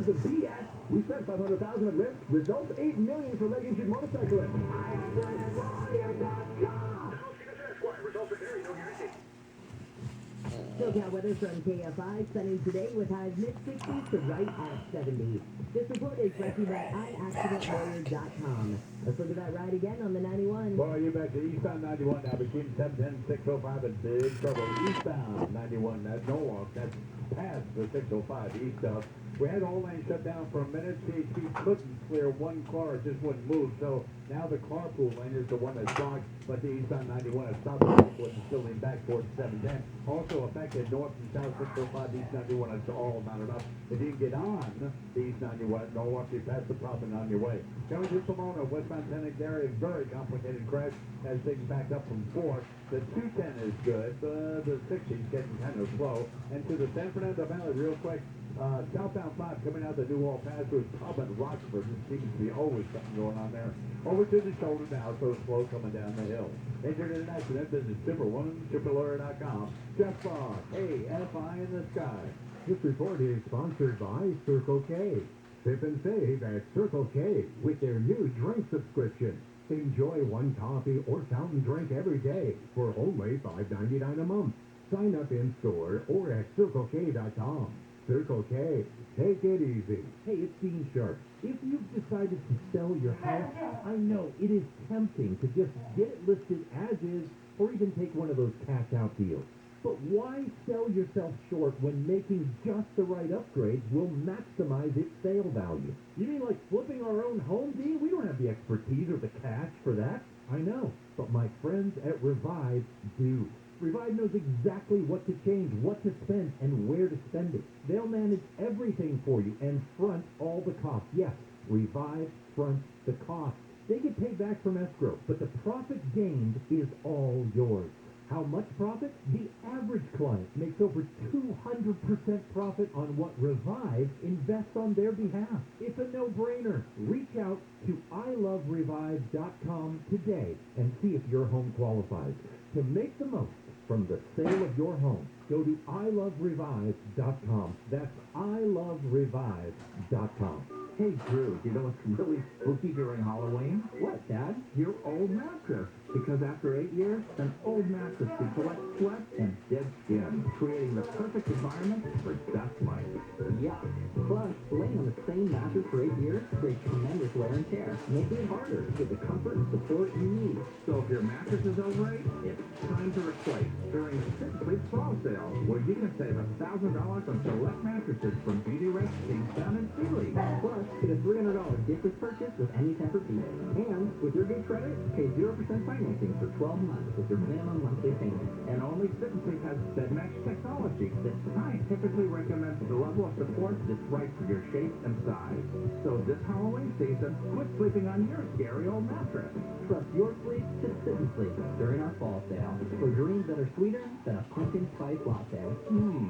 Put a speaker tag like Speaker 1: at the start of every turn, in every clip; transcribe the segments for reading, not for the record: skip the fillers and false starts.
Speaker 1: Here's the BS. We spent $500,000 at risk. Results $8 million for leg injured motorcyclist.
Speaker 2: SoCal weather from KFI, sunny today with highs mid-60s to right at 70. This report is brought to you by iaccidentlawyer.com. Let's look at that ride again on the 91.
Speaker 3: Well, you bet you. Eastbound 91 now between 710 and 605 in big trouble. Eastbound 91 at Norwalk. That's past the 605 east of. We had all lane shut down for a minute. CHP couldn't clear one car. It just wouldn't move. So now the carpool lane is the one that's blocked, but the eastbound 91 has stopped was still in back towards 710. Also affected north and south 605 east 91. It's all mounted up. If you can get on the east 91 at Norwalk, you pass the profit on your way. Coming through Pomona, westbound 10 area, very complicated crash as things back up from 4. The 210 is good. The 60 is getting kind of slow. And to the San Fernando Valley, real quick, southbound 5 coming out the New Hall Pass through Pub and Rockford. There seems to be always something going on there. Over to the shoulder now, so slow coming down the hill. Injured in an accident, visit Super1-lawyer.com. Jeff Barr, AFI in the sky.
Speaker 1: This report is sponsored by Circle K. Sip and save at Circle K with their new drink subscription. Enjoy one coffee or fountain drink every day for only $5.99 a month. Sign up in store or at CircleK.com. Circle K. Take it easy.
Speaker 4: Hey, it's Dean Sharp. If you've decided to sell your house, I know it is tempting to just get it listed as is or even take one of those cash-out deals. But why sell yourself short when making just the right upgrades will maximize its sale value? You mean like flipping our own home, Dean? We don't have the expertise or the cash for that. I know, but my friends at Revive do. Revive knows exactly what to change, what to spend, and where to spend it. They'll manage everything for you and front all the costs. Yes, Revive fronts the cost. They get paid back from escrow, but the profit gained is all yours. How much profit? The average client makes over 200% profit on what Revive invests on their behalf. It's a no-brainer. Reach out to iloverevive.com today and see if your home qualifies. To make the most from the sale of your home, go to iloverevive.com. That's iloverevive.com.
Speaker 1: Hey, Drew, you know what's really spooky during Halloween?
Speaker 2: What, Dad?
Speaker 1: Your old mattress. Because after 8 years, an old mattress can collect sweat and dead skin, creating the perfect environment for dust mites.
Speaker 2: Yeah. Plus, laying on the same mattress for 8 years creates tremendous wear and tear, making it harder to get the comfort and support you need.
Speaker 1: So if your mattress is over 8, it's time to replace during Sit Sleep Fall Sale, where you can save $1,000 on select mattresses from Beauty Rest, Kingstown, and Sealy.
Speaker 2: Plus, get a $300 gift with purchase with any Temper piece. And with your good credit, pay 0% financing for 12 months with your minimum monthly payment.
Speaker 1: And only Sit and Sleep has BedMatch technology that scientifically recommends the level of support that's right for your shape and size. So this Halloween season, quit sleeping on your scary old mattress.
Speaker 2: Trust your sleep to Sit and Sleep during our fall sale for dreams that are sweeter than a pumpkin spice latte.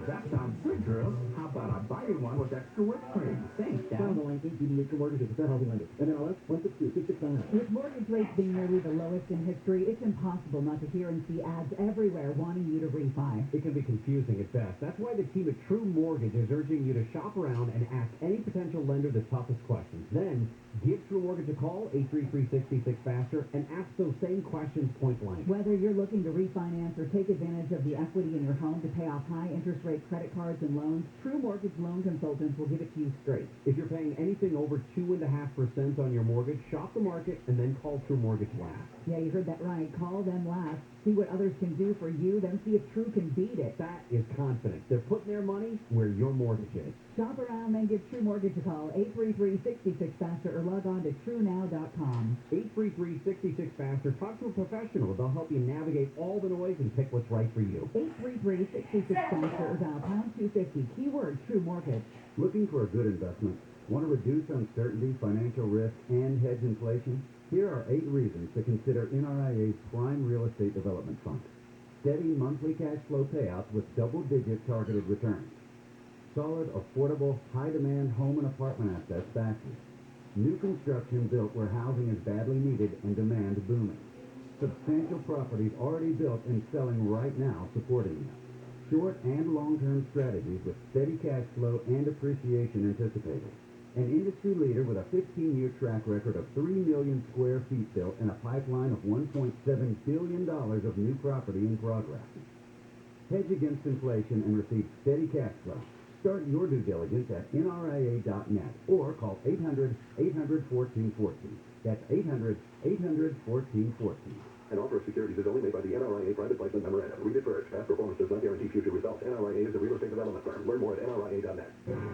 Speaker 1: That sounds good, Drew. How about a biting one with extra whipped cream?
Speaker 2: Thanks, Dad.
Speaker 4: Down the line, ACD mortgages, fair housing lender. MLS 162-2699.
Speaker 5: With mortgage rates being nearly the lowest in history, it's impossible not to hear and see ads everywhere wanting you to refi.
Speaker 4: It can be confusing at best. That's why the team at True Mortgage is urging you to shop around and ask any potential lender the toughest questions. Then, give True Mortgage a call, 833-66-FASTER, and ask those same questions point blank.
Speaker 5: Whether you're looking to refinance or take advantage of the equity in your home to pay off high interest rate credit cards and loans, True Mortgage loan consultants will give it to you straight.
Speaker 4: If you're paying anything over 2.5% on your mortgage, shop the market and then call True Mortgage last.
Speaker 5: Yeah, you heard that right. Call them last. See what others can do for you, then see if True can beat it.
Speaker 4: That is confidence. They're putting their money where your mortgage is.
Speaker 5: Shop around and give True Mortgage a call, 833-66-FASTER, or log on to TrueNow.com.
Speaker 4: 833-66-FASTER. Talk to a professional. They'll help you navigate all the noise and pick what's right for you.
Speaker 5: 833-66-FASTER, or dial pound 250, keyword True Mortgage.
Speaker 6: Looking for a good investment? Want to reduce uncertainty, financial risk, and hedge inflation? Here are 8 reasons to consider NRIA's Prime Real Estate Development Fund. Steady monthly cash flow payouts with double-digit targeted returns. Solid, affordable, high-demand home and apartment assets back you. New construction built where housing is badly needed and demand booming. Substantial properties already built and selling right now supporting you. short and long-term strategies with steady cash flow and appreciation anticipated. An industry leader with a 15-year track record of 3 million square feet built and a pipeline of $1.7 billion of new property in progress. Hedge against inflation and receive steady cash flow. Start your due diligence at nria.net or call 800-800-1414. That's 800-800-1414.
Speaker 1: An offer of securities is only made by the NRIA Private Placement Memorandum. Read it first. Past performance does not guarantee future results. NRIA is a real estate development firm. Learn more at nria.net.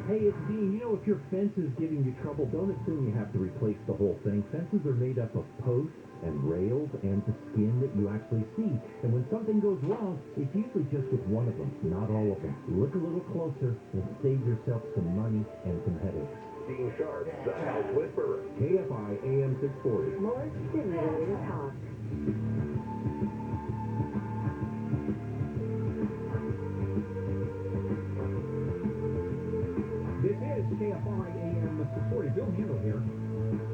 Speaker 4: Hey, it's Dean. You know, if your fence is giving you trouble, don't assume you have to replace the whole thing. Fences are made up of posts and rails and the skin that you actually see. And when something goes wrong, it's usually just with one of them, not all of them. Look a little closer and save yourself some money and some headaches.
Speaker 1: Dean Sharp, the House Whisperer.
Speaker 4: KFI AM 640.
Speaker 2: More stimulating talk.
Speaker 7: This is KFI AM 640. Bill Handel here.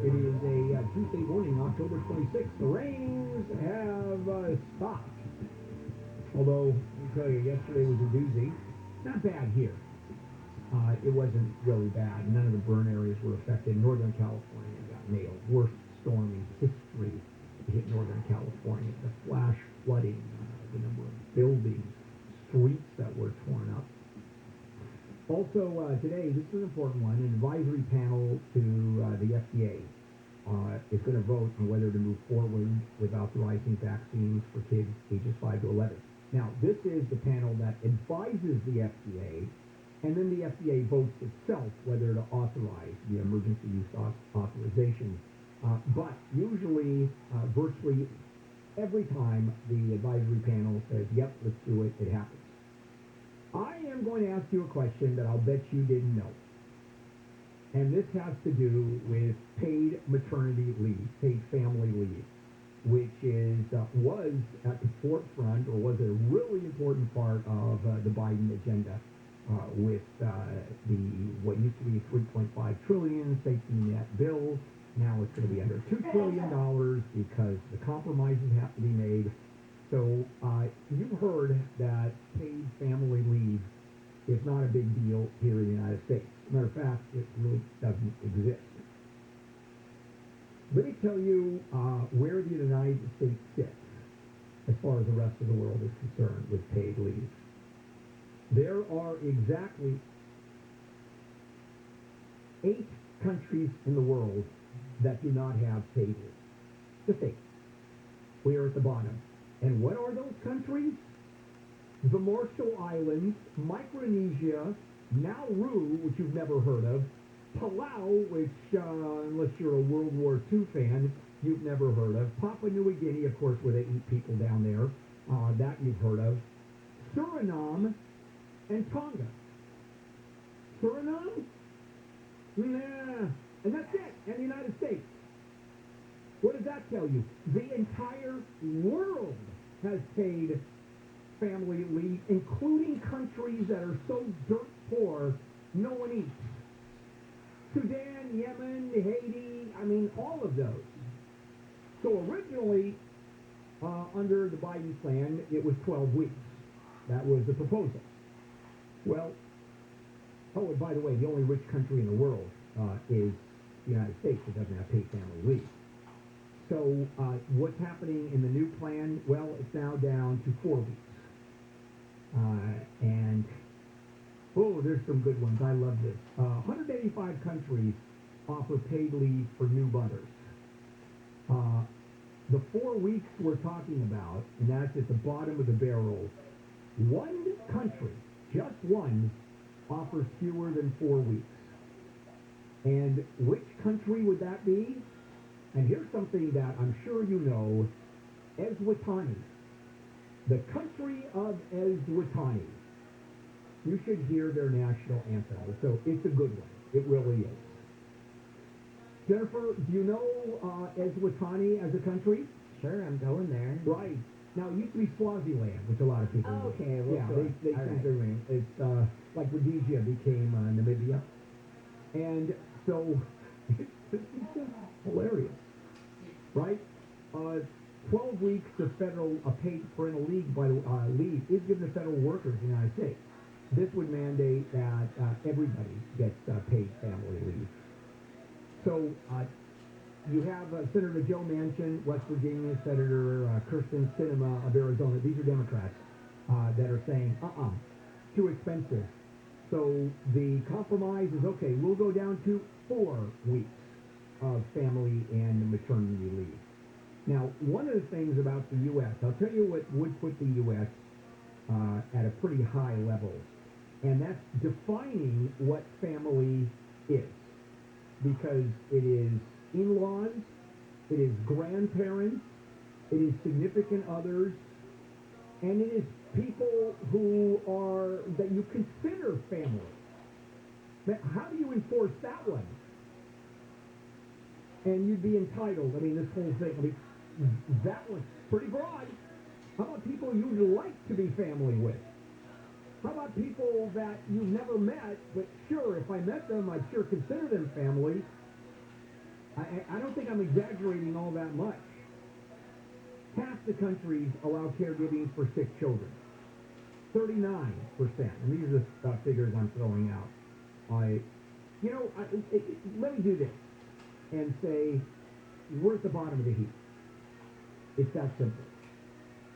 Speaker 7: It is a Tuesday morning, October 26th. The rains have stopped. Although, I'll tell you, yesterday was a doozy. Not bad here. It wasn't really bad. None of the burn areas were affected. Northern California got nailed. Worst storm in history hit Northern California. The flash flooding, the number of buildings, streets that were torn up. Also, today, this is an important one, an advisory panel to the FDA is going to vote on whether to move forward with authorizing vaccines for kids ages 5 to 11. Now, this is the panel that advises the FDA, and then the FDA votes itself whether to authorize the emergency use authorization. But usually, virtually every time the advisory panel says, yep, let's do it, it happens. I am going to ask you a question that I'll bet you didn't know. And this has to do with paid maternity leave, paid family leave, which was at the forefront, or was a really important part of the Biden agenda with what used to be $3.5 trillion safety net bill. Now it's going to be under $2 trillion because the compromises have to be made. So you've heard that paid family leave is not a big deal here in the United States. As a matter of fact, it really doesn't exist. Let me tell you where the United States sits as far as the rest of the world is concerned with paid leave. There are exactly 8 countries in the world that do not have paid leave. Just 8. We are at the bottom. And what are those countries? The Marshall Islands, Micronesia, Nauru, which you've never heard of, Palau, which, unless you're a World War II fan, you've never heard of, Papua New Guinea, of course, where they eat people down there, that you've heard of, Suriname, and Tonga. Suriname? Nah. And that's it, and the United States. What does that tell you? The entire world has paid family leave, including countries that are so dirt poor, no one eats. Sudan, Yemen, Haiti, I mean, all of those. So originally, under the Biden plan, it was 12 weeks. That was the proposal. Well, oh, and by the way, the only rich country in the world is the United States that doesn't have paid family leave. So what's happening in the new plan? Well, it's now down to 4 weeks. And, oh, there's some good ones. I love this. 185 countries offer paid leave for new mothers. The 4 weeks we're talking about, and that's at the bottom of the barrel, one country, just one, offers fewer than 4 weeks. And which country would that be? And here's something that I'm sure you know, Eswatini. The country of Eswatini. You should hear their national anthem. So it's a good one. It really is. Jennifer, do you know Eswatini as a country?
Speaker 2: Sure, I'm going there.
Speaker 7: Right. Now, it used to be Swaziland, which a lot of people know.
Speaker 2: Okay, well,
Speaker 7: yeah,
Speaker 2: sure.
Speaker 7: they
Speaker 2: All
Speaker 7: changed
Speaker 2: right.
Speaker 7: their name. It's like Rhodesia became Namibia. And so, it's just hilarious. Right? 12 weeks of federal paid parental leave is given to federal workers in the United States. This would mandate that everybody gets paid family leave. So you have Senator Joe Manchin, West Virginia, Senator Kirsten Sinema of Arizona. These are Democrats that are saying, too expensive. So the compromise is, okay, we'll go down to 4 weeks of family and maternity leave. Now, one of the things about the U.S., I'll tell you what would put the U.S. At a pretty high level, and that's defining what family is. Because it is in-laws, it is grandparents, it is significant others, and it is people who are, that you consider family. Now, how do you enforce that one? And you'd be entitled, this whole thing, that one's pretty broad. How about people you'd like to be family with? How about people that you've never met, but sure, if I met them, I'd sure consider them family? I don't think I'm exaggerating all that much. Half the countries allow caregiving for sick children. 39%. And these are the figures I'm throwing out. Let me do this and say we're at the bottom of the heap. It's that simple.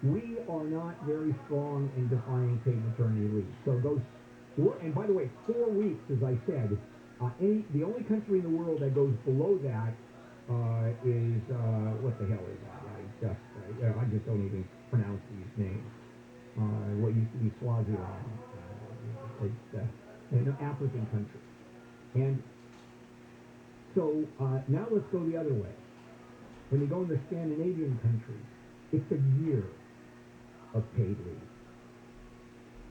Speaker 7: We are not very strong in defining paid maternity leave. So those, and by the way, 4 weeks, as I said, the only country in the world that goes below that is, what the hell is that? I just don't even pronounce these names. What used to be Swaziland. It's an African country. And so now let's go the other way. When you go in the Scandinavian countries, it's a year of paid leave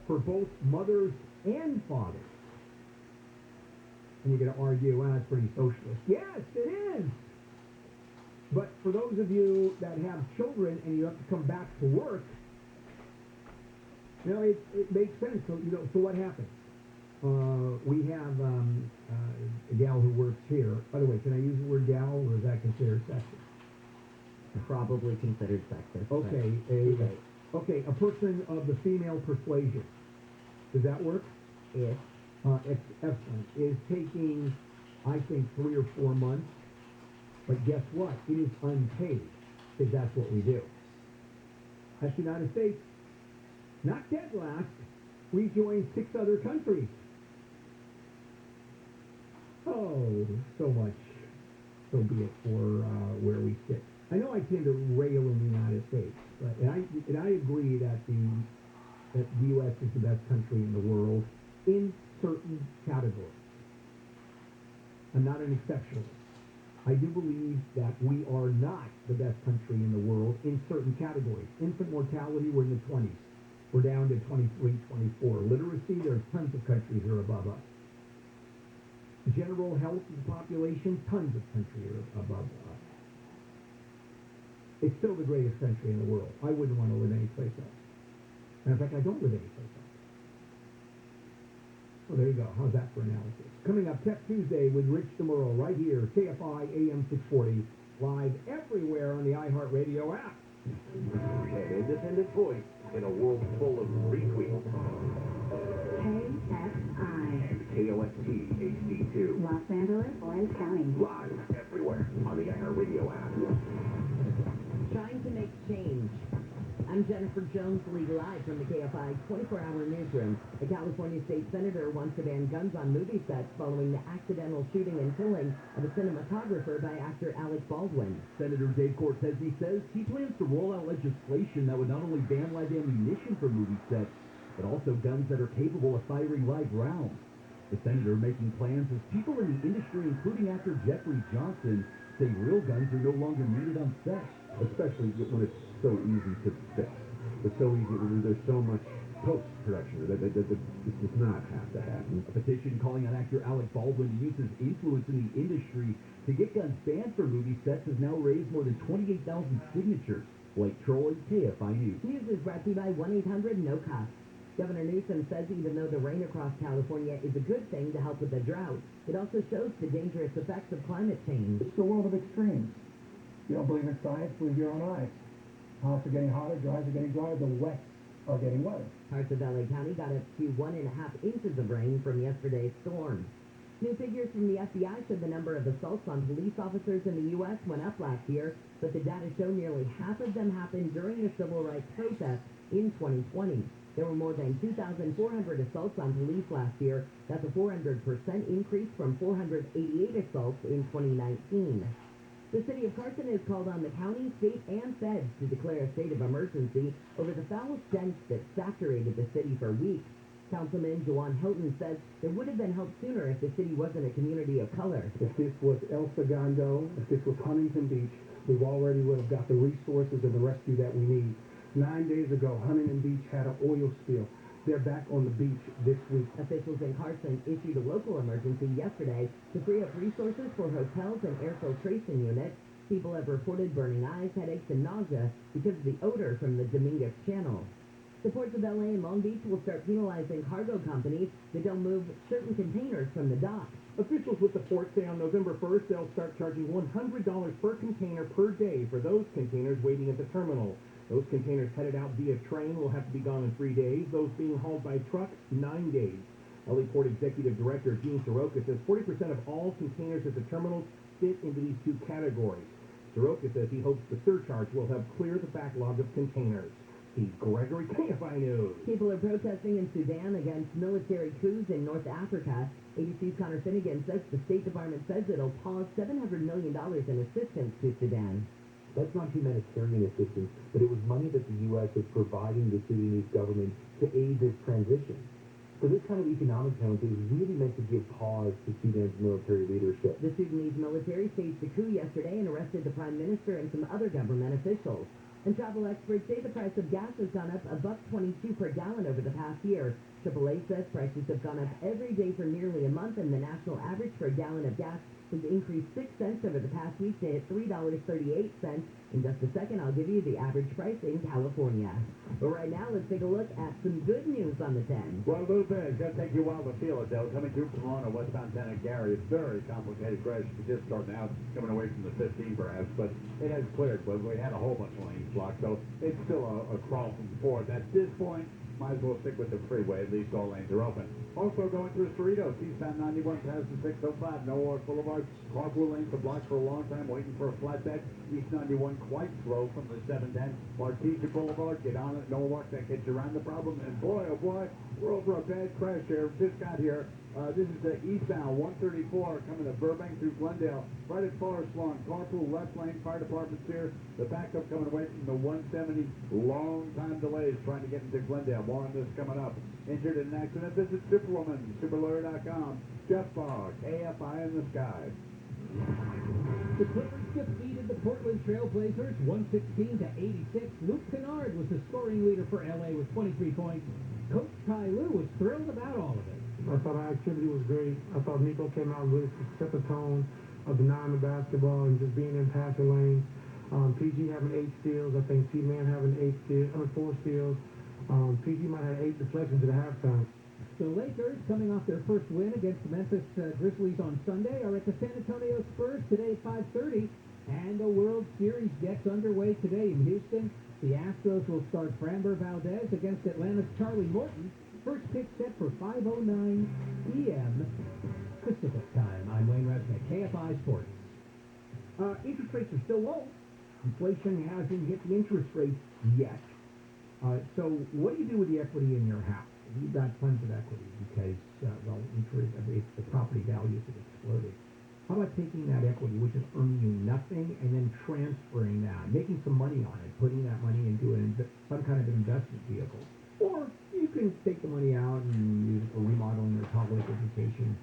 Speaker 7: for both mothers and fathers. And you're going to argue, well, that's pretty socialist. Yes, it is. But for those of you that have children and you have to come back to work, it makes sense. So, so what happens? We have a gal who works here. By the way, can I use the word gal, or is that considered sexist?
Speaker 2: Probably considered sexist.
Speaker 7: Okay, a person of the female persuasion. Does that work?
Speaker 2: Yes.
Speaker 7: Excellent. Is taking, I think, 3 or 4 months. But guess what? It is unpaid, because that's what we do. That's the United States. Not dead last. We joined 6 other countries. Oh, so much. So be it for where we sit. I know I tend to rail in the United States, and I agree that the U.S. is the best country in the world in certain categories. I'm not an exceptionalist. I do believe that we are not the best country in the world in certain categories. Infant mortality, we're in the 20s. We're down to 23, 24. Literacy, there's tons of countries that are above us. General health of the population, tons of countries are above us. It's still the greatest country in the world. I wouldn't want to live anyplace else. And in fact, I don't live anyplace else. Well, there you go. How's that for analysis? Coming up, Tech Tuesday with Rich DeMuro right here, KFI AM 640, live everywhere on the iHeartRadio app.
Speaker 3: An independent voice in a world full of retweets.
Speaker 8: KFI.
Speaker 3: And KOST HD2.
Speaker 8: Los Angeles, Orange County.
Speaker 3: Live everywhere on the iHeartRadio app.
Speaker 2: Trying to make change. I'm Jennifer Jones, lead live from the KFI 24-hour newsroom. A California state senator wants to ban guns on movie sets following the accidental shooting and killing of a cinematographer by actor Alec Baldwin.
Speaker 9: Senator Dave Cortese says he plans to roll out legislation that would not only ban live ammunition for movie sets, but also guns that are capable of firing live rounds. The senator making plans as people in the industry, including actor Jeffrey Johnson, say real guns are no longer needed on set.
Speaker 6: Especially when it's so easy to fix. It's so easy, there's so much post-production that it does not have to happen.
Speaker 9: A petition calling on actor Alec Baldwin to use his influence in the industry to get guns banned for movie sets has now raised more than 28,000 signatures. Blake Troy, KFI News.
Speaker 2: News is brought to you by 1-800-NO-COST. Governor Newsom says even though the rain across California is a good thing to help with the drought, it also shows the dangerous effects of climate change.
Speaker 10: It's the world of extremes. You don't believe in science, believe your own eyes.
Speaker 8: Hots are getting hotter, dries are getting drier, the wets are getting wetter.
Speaker 2: Parts of LA County got up to 1.5 inches of rain from yesterday's storm. New figures from the FBI show the number of assaults on police officers in the U.S. went up last year, but the data show nearly half of them happened during the civil rights protests in 2020. There were more than 2,400 assaults on police last year. That's a 400% increase from 488 assaults in 2019. The city of Carson has called on the county, state, and feds to declare a state of emergency over the foul stench that saturated the city for weeks. Councilman Juwan Hilton says there would have been help sooner if the city wasn't a community of color.
Speaker 8: If this was El Segundo, if this was Huntington Beach, we already would have got the resources and the rescue that we need. 9 days ago, Huntington Beach had an oil spill. They're back on the beach this week.
Speaker 2: Officials in Carson issued a local emergency yesterday to free up resources for hotels and air filtration units. People have reported burning eyes, headaches, and nausea because of the odor from the Dominguez Channel. The ports of LA and Long Beach will start penalizing cargo companies that don't move certain containers from the dock.
Speaker 4: Officials with the port say on November 1st they'll start charging $100 per container per day for those containers waiting at the terminal. Those containers headed out via train will have to be gone in 3 days. Those being hauled by truck, 9 days. LA Port Executive Director Gene Soroka says 40% of all containers at the terminals fit into these two categories. Soroka says he hopes the surcharge will help clear the backlog of containers. Steve Gregory, KFI News.
Speaker 2: People are protesting in Sudan against military coups in North Africa. ABC's Connor Finnegan says the State Department says it'll pause $700 million in assistance to Sudan.
Speaker 9: That's not humanitarian assistance, but it was money that the U.S. is providing the Sudanese government to aid this transition. So this kind of economic penalty is really meant to give pause to Sudan's military leadership.
Speaker 2: The Sudanese military staged a coup yesterday and arrested the prime minister and some other government officials. And travel experts say the price of gas has gone up $1.22 per gallon over the past year. AAA says prices have gone up every day for nearly a month, and the national average for a gallon of gas has increased 6 cents over the past weekday at $3.38. In just a second, I'll give you the average price in California. But right now, let's take a look at some good news on the 10.
Speaker 3: Well, Lupe, it's going to take you a while to feel it, though. Coming through from Lorna, westbound Santa Gary, it's very complicated crash. We just starting out, coming away from the 15 perhaps, but it has cleared. But we had a whole bunch of lanes blocked, so it's still a crawl from forward. At this point, might as well stick with the freeway. At least all lanes are open. Also going through Cerritos, eastbound 91 past the 605, Norwalk Boulevard. Carpool lanes are blocked for a long time, waiting for a flatbed. East 91 quite slow from the 710. Marquise Boulevard, get on it, Norwalk, that gets you around the problem. And boy, oh boy, we're over a bad crash here. Just got here. This is the eastbound 134 coming to Burbank through Glendale. Right at Forest Lawn. Carpool left lane, fire department's here. The backup coming away from the 170. Long time delays trying to get into Glendale. More on this coming up. Injured in an accident. Visit Superwoman, superlawyer.com. Jeff Barr, KFI in the sky.
Speaker 7: The Clippers defeated the Portland Trailblazers 116-86. Luke Kennard was the scoring leader for LA with 23 points. Coach Ty Lue was thrilled about all of it.
Speaker 10: I thought our activity was great. I thought Nico came out and really set the tone of denying the basketball and just being in passing lanes. PG having 8 steals. I think T-Man having 4 steals. PG might have 8 deflections at the halftime.
Speaker 7: The Lakers, coming off their first win against the Memphis Grizzlies on Sunday, are at the San Antonio Spurs today at 5:30. And the World Series gets underway today in Houston. The Astros will start Framber Valdez against Atlanta's Charlie Morton. First pitch set for 5:09 p.m. Pacific time. I'm Wayne Resnick, KFI Sports.
Speaker 4: Interest rates are still low. Inflation hasn't hit the interest rates yet. So what do you do with the equity in your house? You've got tons of equity because, the property values have exploded. How about taking that equity, which is earning you nothing, and then transferring that, making some money on it, putting that money into some kind of investment vehicle? Or you can take the money out and use it for remodeling your college education,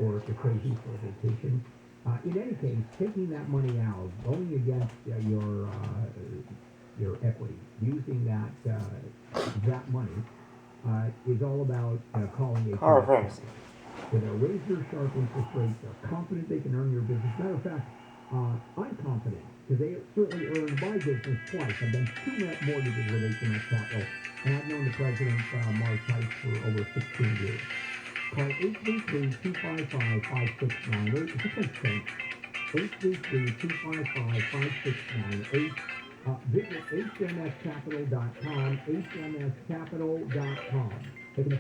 Speaker 4: or if you're crazy for a vacation. In any case, taking that money out, going against your equity, using that money, is all about calling a
Speaker 11: Controversy.
Speaker 4: with a razor-sharp interest rate. They're confident they can earn your business. Matter of fact, I'm confident, because they certainly earned my business twice. I've done 2 mortgages with HMS Capital, and I've known the president, Mark Tice, for over 16 years. Call 833-255-5698. It's a quick thing. 833-255-5698. Visit hmscapital.com, hmscapital.com.
Speaker 11: Checking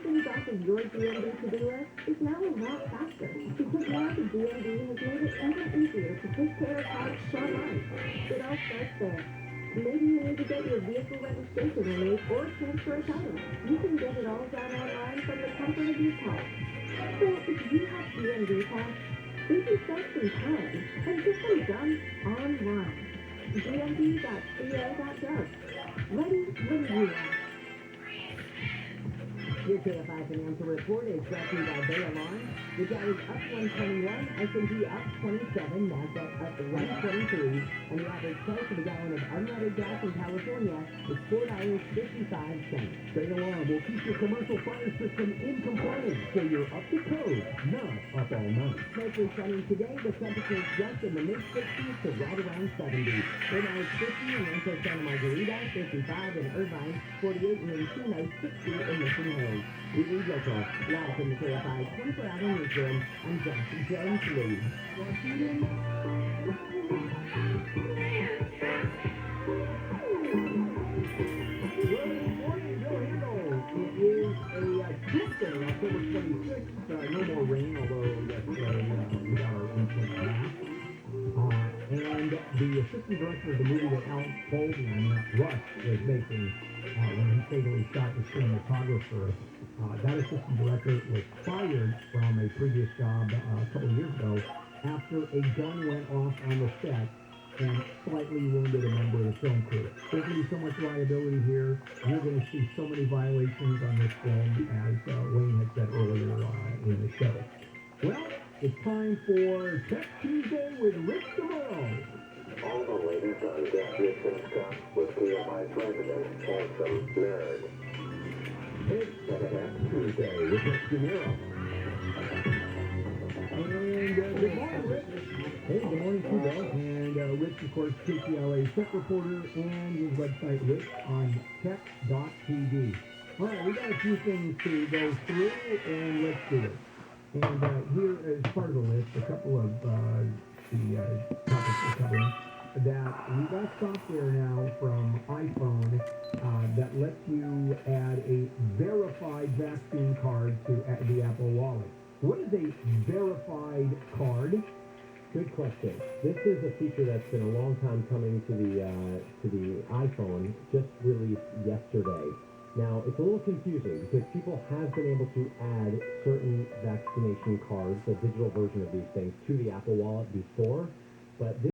Speaker 11: things off of your DMV to-do list is now a lot faster because now the DMV has made it even easier to take care of tasks online. It all starts there. Maybe you need to get your vehicle registration renewed or transfer a title. You can get it all done online from the comfort of your car. So if you have DMV tasks, maybe spend some time and get them done online. dmv.ca.gov. Ready when you are.
Speaker 2: Your KFI Financial Report is brought to you by Bay Alarm. The Dow is up 121, S&P up 27, NASDAQ up 123, and the average price of a gallon of unleaded gas in California is $4.55.
Speaker 4: Bay Alarm will keep your commercial fire system in compliance so you're up to code, not up all night.
Speaker 2: Mostly sunny today, the temperatures just in the mid-60s to right around 70. Right now it's 50 in Rancho Santa Margarita, 55 in Irvine, 48 in Encino, 60 in Mission Hills. We leave local, live from the KFI 24-hour newsroom. I'm Johnson Jones Lee.
Speaker 4: It is a Tuesday, October 26th. No more rain, although yesterday we got our influence back. And the assistant director of the movie that Alex Baldwin, Rush, was making when he fatally shot the cinematographer, that assistant director was fired from a previous job a couple of years ago after a gun went off on the set and slightly wounded a member of the film crew. There's going to be so much liability here. You're going to see so many violations on this film, as Wayne had said earlier in the show. Well, it's time for Tech Tuesday with Rich DeMoro.
Speaker 12: All the latest on gadgets and stuff with KFI's resident, handsome nerd.
Speaker 4: It's Tech Tuesday with Rich DeMoro. And good morning, Rich. Hey, good morning, too, Bill. And Rich, of course, KCLA tech reporter, and his website, Rich, on tech.tv. All right, we got a few things to go through, and let's do it. And here is part of the list, a couple of the topics we're covering, that we got software now from iPhone that lets you add a verified vaccine card to the Apple Wallet. What is a verified card?
Speaker 13: Good question. This is a feature that's been a long time coming to the iPhone, just released yesterday. Now, it's a little confusing because people have been able to add certain vaccination cards, a digital version of these things, to the Apple Wallet before, but this